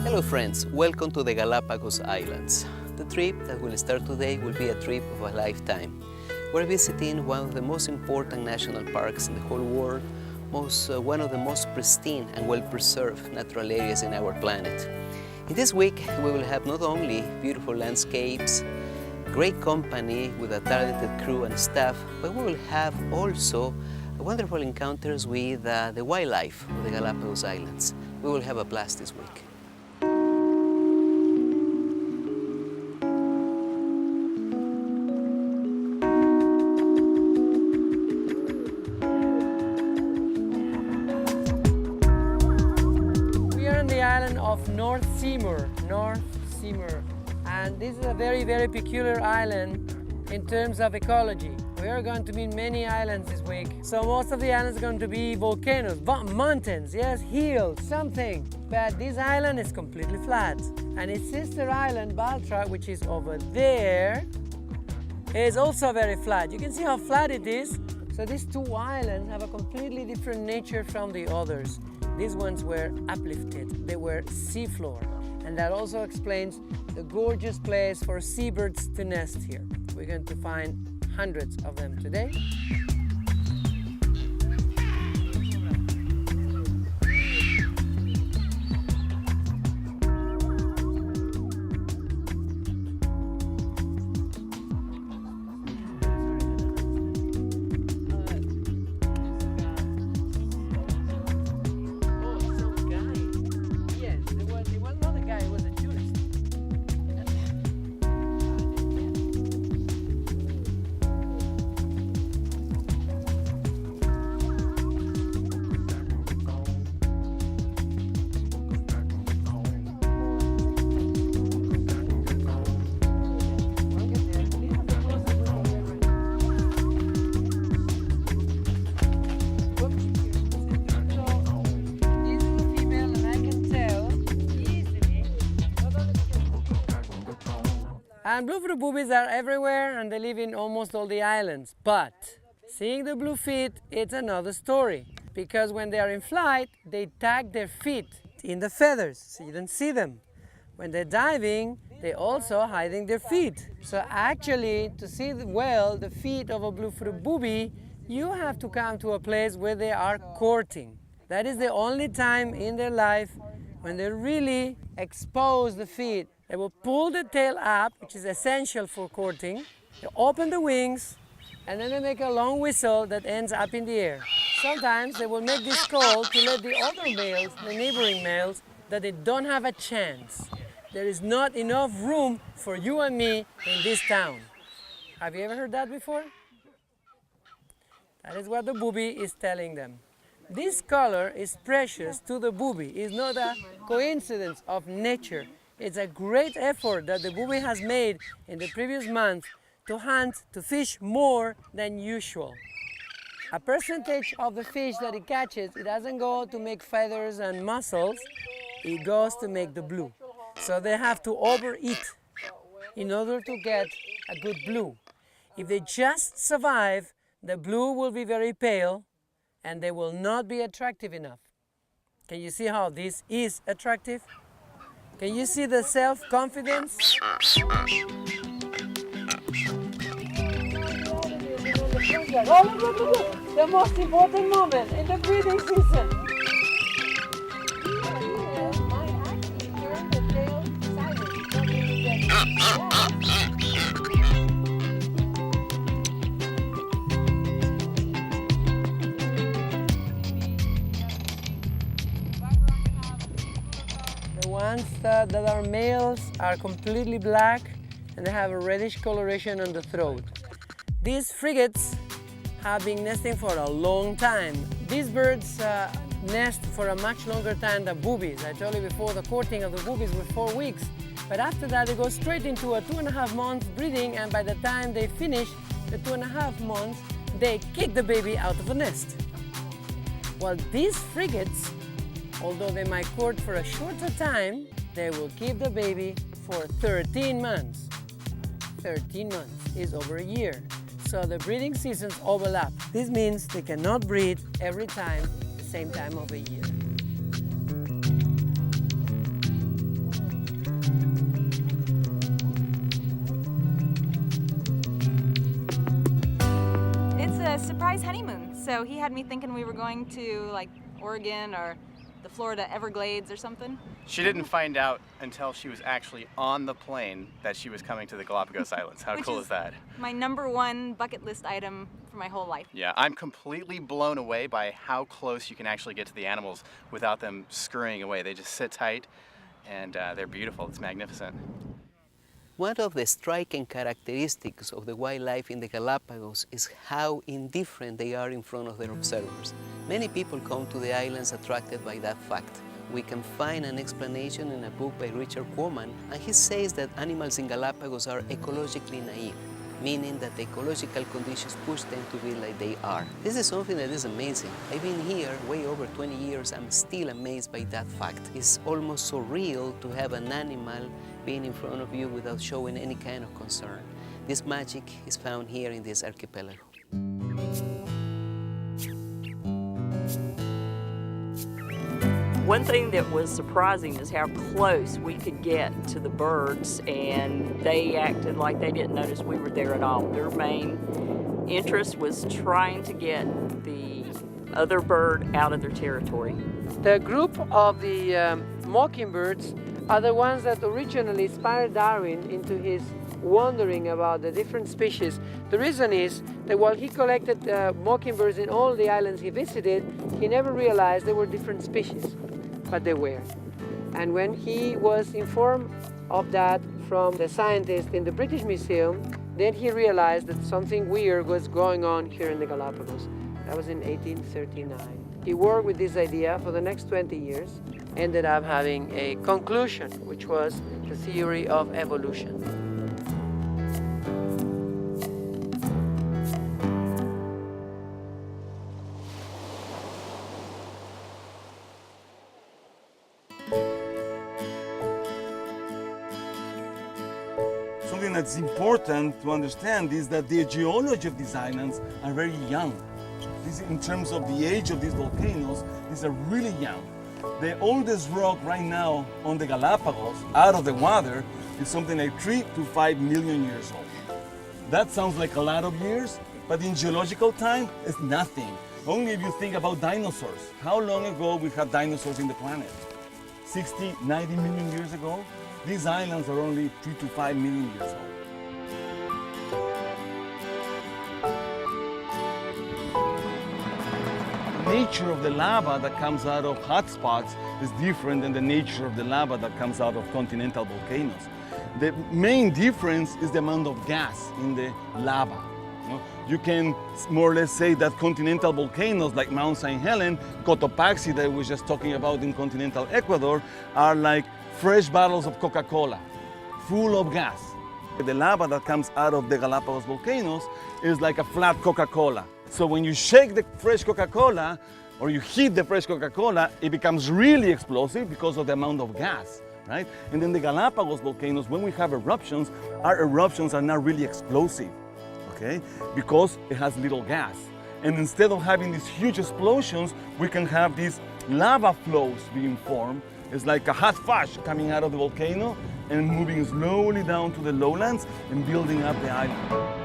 Hello friends, welcome to the Galapagos Islands. The trip that will start today will be a trip of a lifetime. We're visiting one of the most important national parks in the whole world, one of the most pristine and well-preserved natural areas in our planet. In this week, we will have not only beautiful landscapes, great company with a talented crew and staff, but we will have also wonderful encounters with the wildlife of the Galapagos Islands. We will have a blast this week. The island of North Seymour, and this is a very peculiar island in terms of ecology. We are going to meet many islands this week, so most of the islands are going to be volcanoes, mountains, yes, hills, something. But this island is completely flat, and its sister island, Baltra, which is over there, is also very flat. You can see how flat it is. So these two islands have a completely different nature from the others. These ones were uplifted, they were seafloor, and that also explains the gorgeous place for seabirds to nest here. We're going to find hundreds of them today. And blue-footed boobies are everywhere and they live in almost all the islands. But seeing the blue feet, it's another story. Because when they are in flight, they tag their feet in the feathers, so you don't see them. When they're diving, they're also hiding their feet. So actually, to see well the feet of a blue-footed booby, you have to come to a place where they are courting. That is the only time in their life when they really expose the feet. They will pull the tail up, which is essential for courting. They open the wings, and then they make a long whistle that ends up in the air. Sometimes they will make this call to let the other males, the neighboring males, that they don't have a chance. There is not enough room for you and me in this town. Have you ever heard that before? That is what the booby is telling them. This color is precious to the booby. It's not a coincidence of nature. It's a great effort that the booby has made in the previous month to hunt, to fish more than usual. A percentage of the fish that it catches, it doesn't go to make feathers and muscles, it goes to make the blue. So they have to overeat in order to get a good blue. If they just survive, the blue will be very pale and they will not be attractive enough. Can you see how this is attractive? Can you see the self-confidence? Oh, look. The most important moment in the breeding season. The ones that are males are completely black and they have a reddish coloration on the throat. These frigates have been nesting for a long time. These birds nest for a much longer time than boobies. I told you before, the courting of the boobies was 4 weeks, but after that they go straight into a 2.5 month breeding, and by the time they finish the 2.5 months, they kick the baby out of the nest. Well, these frigates, although they might court for a shorter time, they will keep the baby for 13 months. 13 months is over a year. So the breeding seasons overlap. This means they cannot breed every time, the same time of the year. family's honeymoon. So he had me thinking we were going to like Oregon or the Florida Everglades or something. She didn't find out until she was actually on the plane that she was coming to the Galapagos Islands. How cool is that? My #1 bucket list item for my whole life. Yeah, I'm completely blown away by how close you can actually get to the animals without them scurrying away. They just sit tight and they're beautiful. It's magnificent. One of the striking characteristics of the wildlife in the Galapagos is how indifferent they are in front of their observers. Many people come to the islands attracted by that fact. We can find an explanation in a book by Richard Quammen, and he says that animals in Galapagos are ecologically naive, meaning that the ecological conditions push them to be like they are. This is something that is amazing. I've been here way over 20 years. I'm still amazed by that fact. It's almost surreal to have an animal being in front of you without showing any kind of concern. This magic is found here in this archipelago. One thing that was surprising is how close we could get to the birds, and they acted like they didn't notice we were there at all. Their main interest was trying to get the other bird out of their territory. The group of the mockingbirds are the ones that originally inspired Darwin into his wondering about the different species. The reason is that while he collected mockingbirds in all the islands he visited, he never realized they were different species, but they were. And when he was informed of that from the scientist in the British Museum, then he realized that something weird was going on here in the Galapagos. That was in 1839. He worked with this idea for the next 20 years, ended up having a conclusion, which was the theory of evolution. Something that's important to understand is that the geology of these islands are very young. In terms of the age of these volcanoes, these are really young. The oldest rock right now on the Galapagos, out of the water, is something like 3 to 5 million years old. That sounds like a lot of years, but in geological time, it's nothing. Only if you think about dinosaurs. How long ago we had dinosaurs in the planet? 60, 90 million years ago? These islands are only 3 to 5 million years old. The nature of the lava that comes out of hot spots is different than the nature of the lava that comes out of continental volcanoes. The main difference is the amount of gas in the lava. You can more or less say that continental volcanoes like Mount St. Helens, Cotopaxi that I was just talking about in continental Ecuador, are like fresh bottles of Coca-Cola, full of gas. The lava that comes out of the Galapagos volcanoes is like a flat Coca-Cola. So when you shake the fresh Coca-Cola or you heat the fresh Coca-Cola, it becomes really explosive because of the amount of gas, right? And then the Galapagos volcanoes, when we have eruptions, our eruptions are not really explosive, okay? Because it has little gas. And instead of having these huge explosions, we can have these lava flows being formed. It's like a hot fudge coming out of the volcano and moving slowly down to the lowlands and building up the island.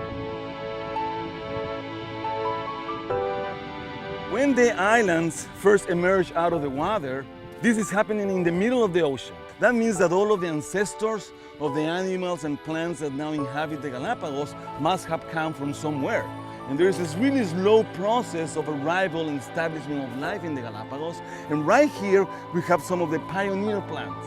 When the islands first emerge out of the water, this is happening in the middle of the ocean. That means that all of the ancestors of the animals and plants that now inhabit the Galapagos must have come from somewhere. And there is this really slow process of arrival and establishment of life in the Galapagos. And right here, we have some of the pioneer plants.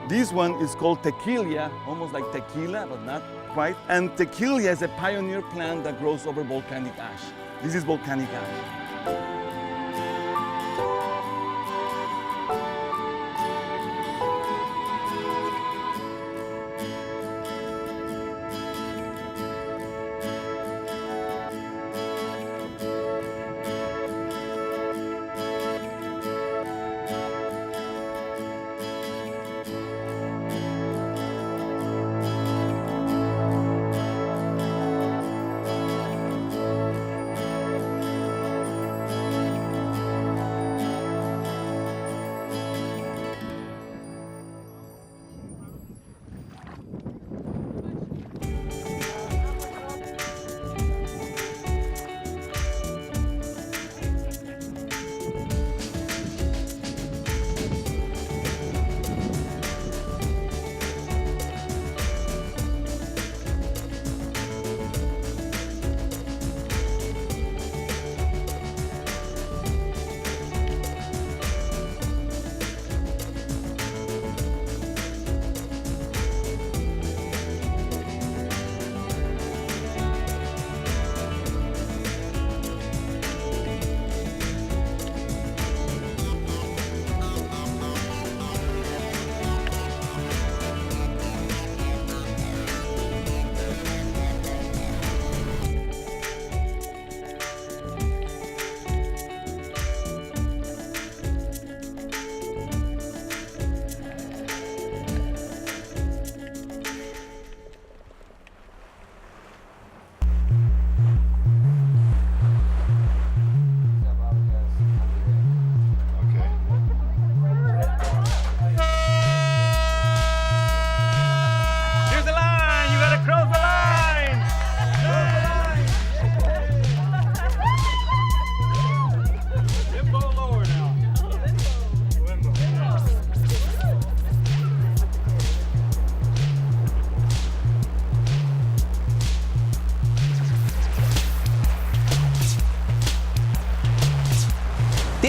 This one is called tequilia, almost like tequila, but not quite. And tequilia is a pioneer plant that grows over volcanic ash. This is volcanic ash.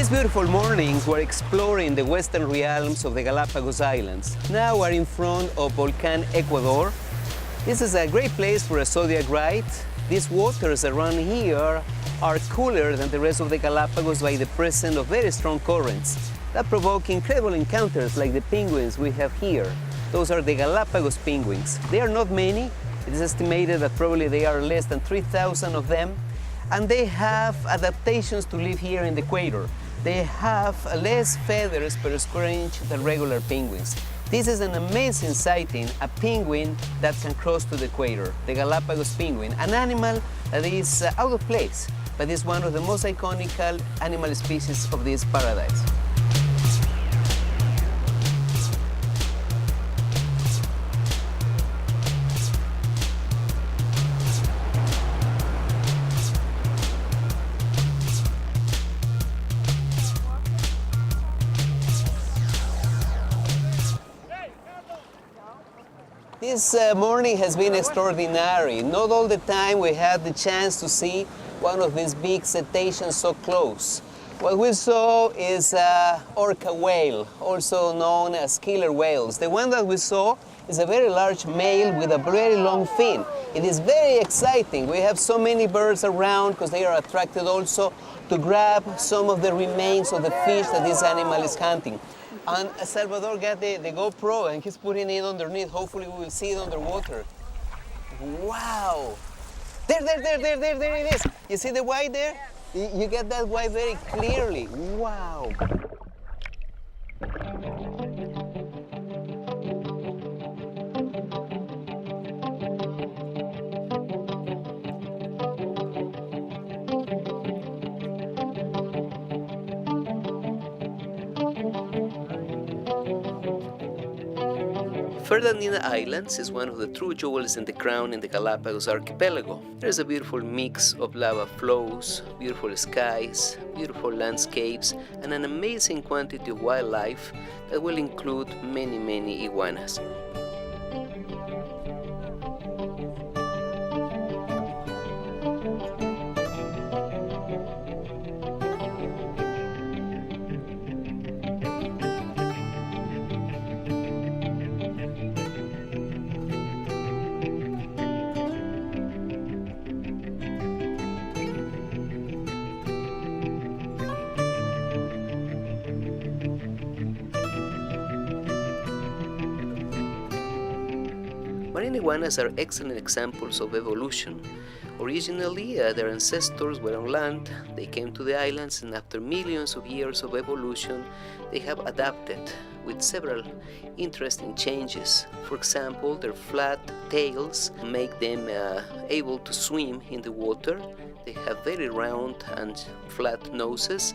These beautiful mornings, we're exploring the western realms of the Galapagos Islands. Now we're in front of Volcan Ecuador. This is a great place for a zodiac ride. These waters around here are cooler than the rest of the Galapagos by the presence of very strong currents that provoke incredible encounters like the penguins we have here. Those are the Galapagos penguins. They are not many. It is estimated that probably there are less than 3,000 of them, and they have adaptations to live here in the equator. They have less feathers per square inch than regular penguins. This is an amazing sighting, a penguin that can cross to the equator, the Galapagos penguin, an animal that is out of place, but is one of the most iconic animal species of this paradise. This morning has been extraordinary. Not all the time we had the chance to see one of these big cetaceans so close. What we saw is orca whale, also known as killer whales. The one that we saw is a very large male with a very long fin. It is very exciting. We have so many birds around because they are attracted also to grab some of the remains of the fish that this animal is hunting. And Salvador got the GoPro and he's putting it underneath. Hopefully we will see it underwater. Wow! There it is. You see the white there? You get that white very clearly. Wow! Fernandina Islands is one of the true jewels in the crown in the Galapagos archipelago. There's a beautiful mix of lava flows, beautiful skies, beautiful landscapes, and an amazing quantity of wildlife that will include many iguanas. Marine iguanas are excellent examples of evolution. Originally, their ancestors were on land, they came to the islands, and after millions of years of evolution, they have adapted with several interesting changes. For example, their flat tails make them able to swim in the water. They have very round and flat noses,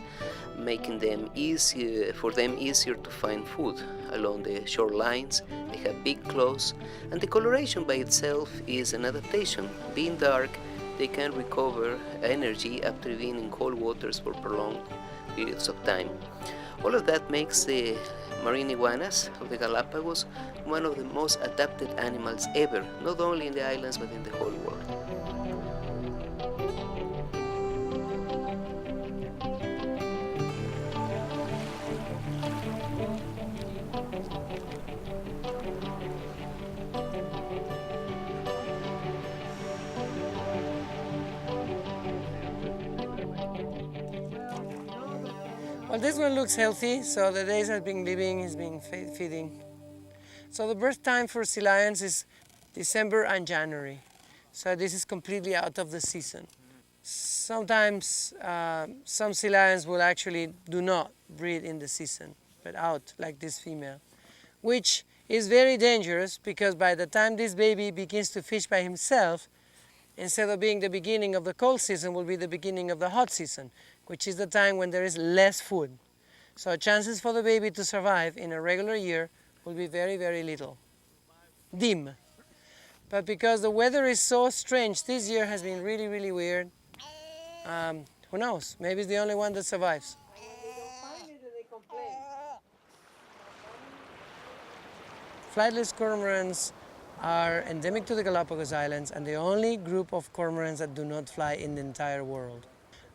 making them easier to find food along the shorelines. They have big claws, and the coloration by itself is an adaptation. Being dark, they can recover energy after being in cold waters for prolonged periods of time. All of that makes the marine iguanas of the Galapagos one of the most adapted animals ever, not only in the islands but in the whole world. Well, this one looks healthy, so the days I've been living has been feeding. So the birth time for sea lions is December and January. So this is completely out of the season. Sometimes some sea lions will actually do not breed in the season, but out, like this female, which is very dangerous because by the time this baby begins to fish by himself, instead of being the beginning of the cold season, will be the beginning of the hot season, which is the time when there is less food. So chances for the baby to survive in a regular year will be very little. Dim. But because the weather is so strange, this year has been really weird. Who knows? Maybe it's the only one that survives. Flightless cormorants are endemic to the Galapagos Islands and the only group of cormorants that do not fly in the entire world.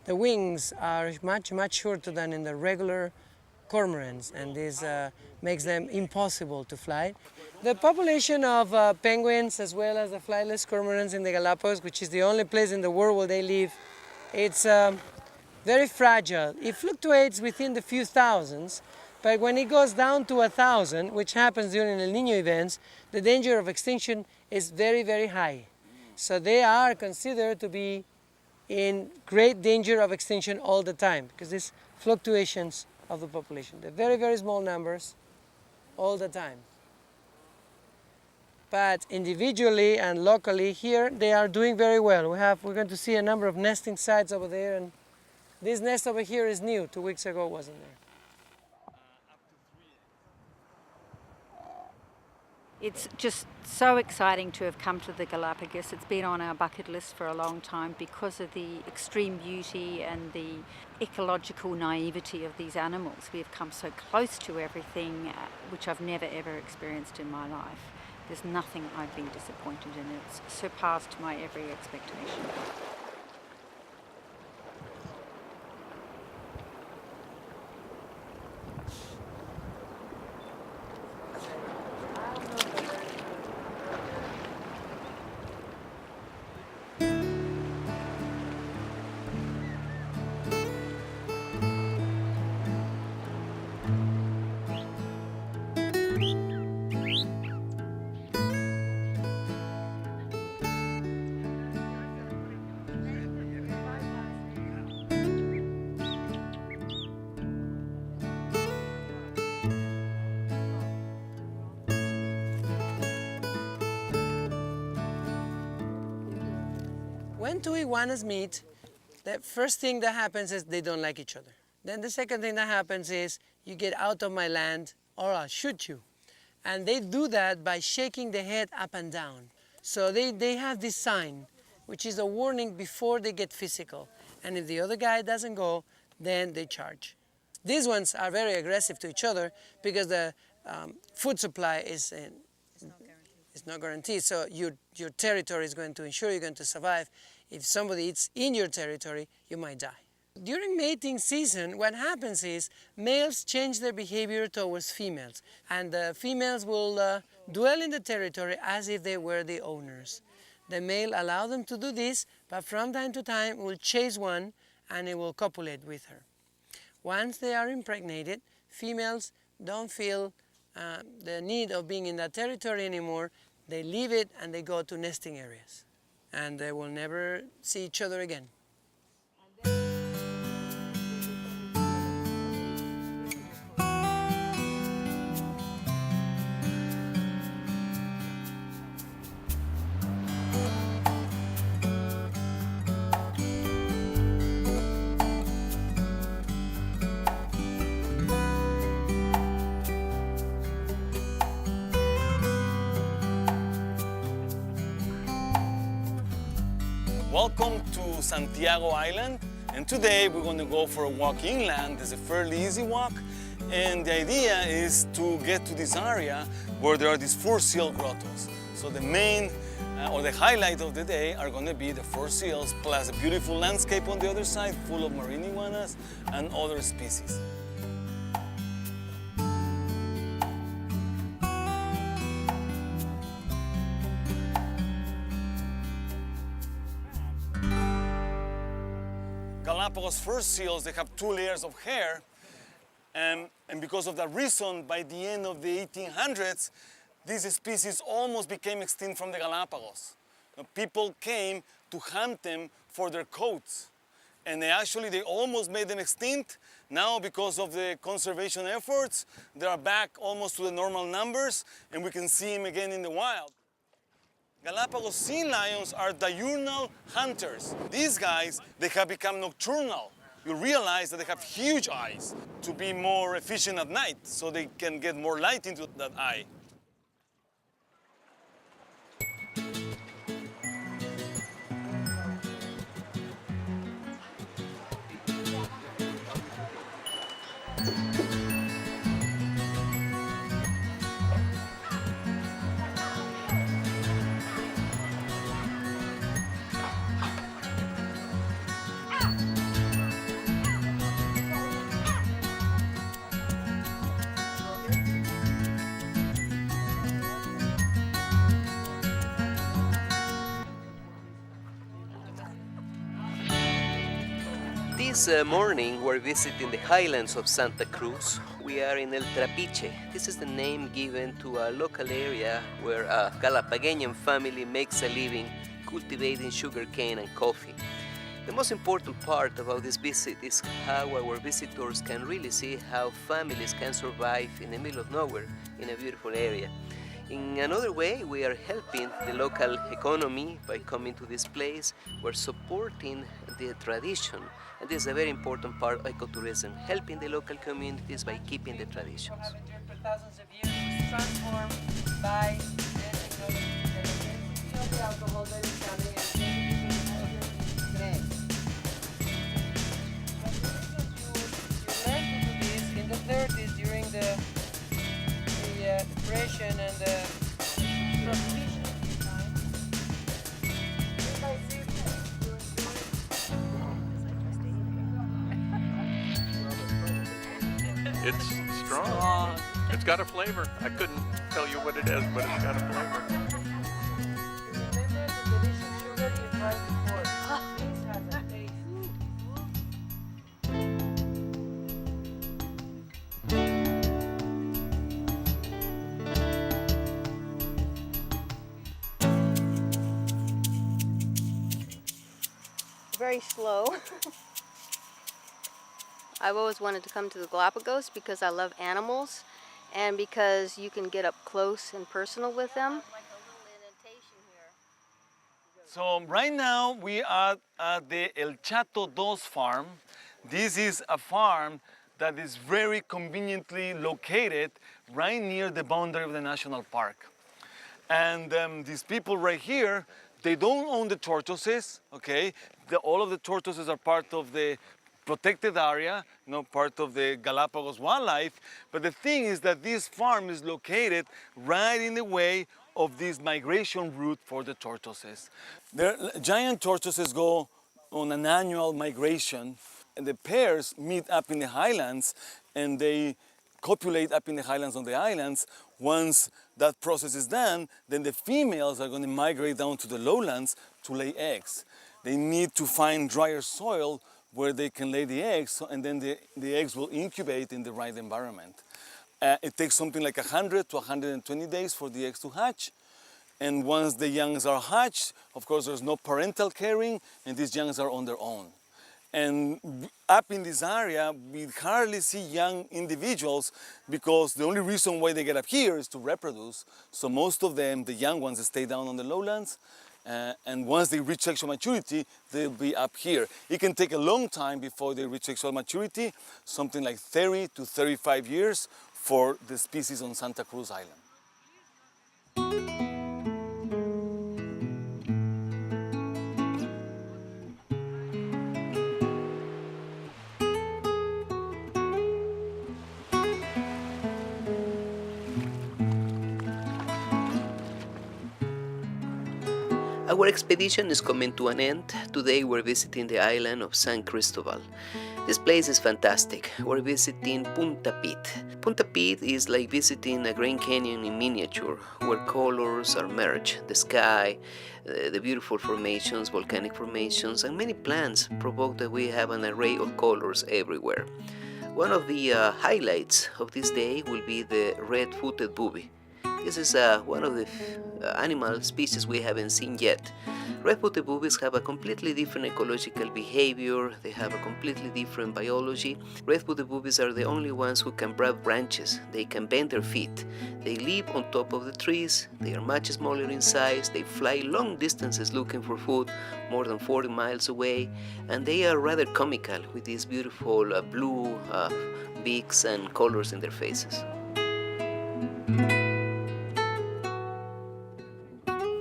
The wings are much shorter than in the regular cormorants, and this makes them impossible to fly. The population of penguins, as well as the flightless cormorants in the Galapagos, which is the only place in the world where they live, it's very fragile. It fluctuates within the few thousands, but when it goes down to 1,000, which happens during El Niño events, the danger of extinction is very high. So they are considered to be in great danger of extinction all the time because these fluctuations of the population. They're very small numbers all the time. But individually and locally here, they are doing very well. We're going to see a number of nesting sites over there, and this nest over here is new. 2 weeks ago it wasn't there. It's just so exciting to have come to the Galapagos. It's been on our bucket list for a long time because of the extreme beauty and the ecological naivety of these animals. We have come so close to everything, which I've never ever experienced in my life. There's nothing I've been disappointed in. It's surpassed my every expectation. When two iguanas meet, the first thing that happens is they don't like each other. Then the second thing that happens is you get out of my land or I'll shoot you. And they do that by shaking the head up and down. So they have this sign, which is a warning before they get physical. And if the other guy doesn't go, then they charge. These ones are very aggressive to each other because the food supply is not guaranteed. So your territory is going to ensure you're going to survive. If somebody eats in your territory, you might die. During mating season, what happens is males change their behavior towards females, and the females will dwell in the territory as if they were the owners. The male allows them to do this, but from time to time will chase one and it will copulate with her. Once they are impregnated, females don't feel the need of being in that territory anymore. They leave it and they go to nesting areas, and they will never see each other again. Welcome to Santiago Island, and today we're going to go for a walk inland. It's a fairly easy walk, and the idea is to get to this area where there are these 4 seal grottos. So the main or the highlight of the day are going to be the 4 seals plus a beautiful landscape on the other side full of marine iguanas and other species. Galapagos fur seals, they have 2 layers of hair, and because of that reason, by the end of the 1800s, this species almost became extinct from the Galapagos. People came to hunt them for their coats, and they almost made them extinct. Now, because of the conservation efforts, they are back almost to the normal numbers, and we can see them again in the wild. Galapagos sea lions are diurnal hunters. These guys, they have become nocturnal. You realize that they have huge eyes to be more efficient at night, so they can get more light into that eye. This morning we're visiting the highlands of Santa Cruz. We are in El Trapiche. This is the name given to a local area where a Galapagos family makes a living cultivating sugarcane and coffee. The most important part about this visit is how our visitors can really see how families can survive in the middle of nowhere in a beautiful area. In another way, we are helping the local economy by coming to this place. We're supporting the tradition, and this is a very important part of ecotourism, helping the local communities by keeping the traditions. For thousands of years, transformed by the alcohol that is coming and you learn to do this in the 30s during the depression and the prohibition time. It's strong. It's got a flavor. I couldn't tell you what it is, but it's got a flavor. Remember the delicious sugar you tried before. This has a taste. Very slow. I've always wanted to come to the Galapagos because I love animals and because you can get up close and personal with them. So right now we are at the El Chato Dos farm. This is a farm that is very conveniently located right near the boundary of the national park. And these people right here, they don't own the tortoises, okay? All of the tortoises are part of the protected area, part of the Galapagos wildlife. But the thing is that this farm is located right in the way of this migration route for the tortoises. Giant tortoises go on an annual migration, and the pairs meet up in the highlands, and they copulate up in the highlands on the islands. Once that process is done, then the females are going to migrate down to the lowlands to lay eggs. They need to find drier soil where they can lay the eggs, and then the eggs will incubate in the right environment. It takes something like 100 to 120 days for the eggs to hatch. And once the youngs are hatched, of course, there's no parental caring, and these youngs are on their own. And up in this area, we hardly see young individuals because the only reason why they get up here is to reproduce. So most of them, the young ones, stay down on the lowlands. And once they reach sexual maturity, they'll be up here. It can take a long time before they reach sexual maturity, something like 30 to 35 years for the species on Santa Cruz Island. Our expedition is coming to an end. Today we're visiting the island of San Cristobal. This place is fantastic. We're visiting Punta Pit. Punta Pit is like visiting a Grand Canyon in miniature, where colors are merged. The sky, the beautiful formations, volcanic formations, and many plants provoke that we have an array of colors everywhere. One of the highlights of this day will be the red-footed booby. This is one of the animal species we haven't seen yet. Red-footed boobies have a completely different ecological behavior, they have a completely different biology. Red-footed boobies are the only ones who can grab branches, they can bend their feet. They live on top of the trees, they are much smaller in size, they fly long distances looking for food, more than 40 miles away, and they are rather comical with these beautiful blue beaks and colors in their faces.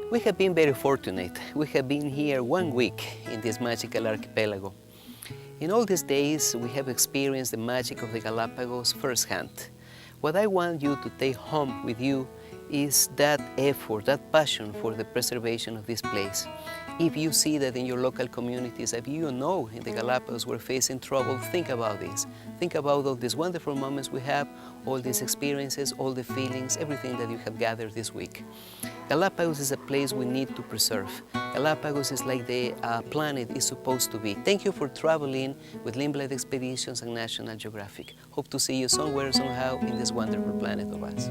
We have been very fortunate. We have been here 1 week in this magical archipelago. In all these days, we have experienced the magic of the Galapagos firsthand. What I want you to take home with you is that effort, that passion for the preservation of this place. If you see that in your local communities, if you know in the Galapagos we're facing trouble, think about this. Think about all these wonderful moments we have, all these experiences, all the feelings, everything that you have gathered this week. Galapagos is a place we need to preserve. Galapagos is like the planet is supposed to be. Thank you for traveling with Linblad Expeditions and National Geographic. Hope to see you somewhere, somehow in this wonderful planet of us.